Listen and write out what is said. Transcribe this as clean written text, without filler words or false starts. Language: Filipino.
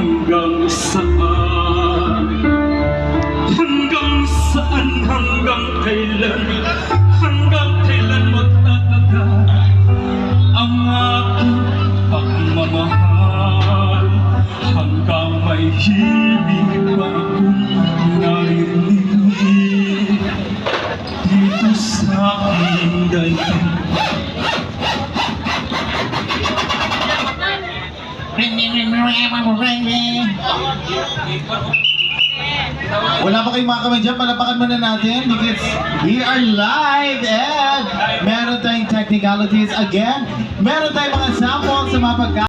hanggang saan? Hanggang saan, hanggang kailan? Hanggang kailan magtatagal ang aking pagmamahal? Hanggang may himig pa akong naririnig dito sa aking daigdig. Wala pa kayong mga kamay dyan, palapakan muna natin because we are live and meron tayong technicalities again. Meron tayong mga samples sa mga pagkain.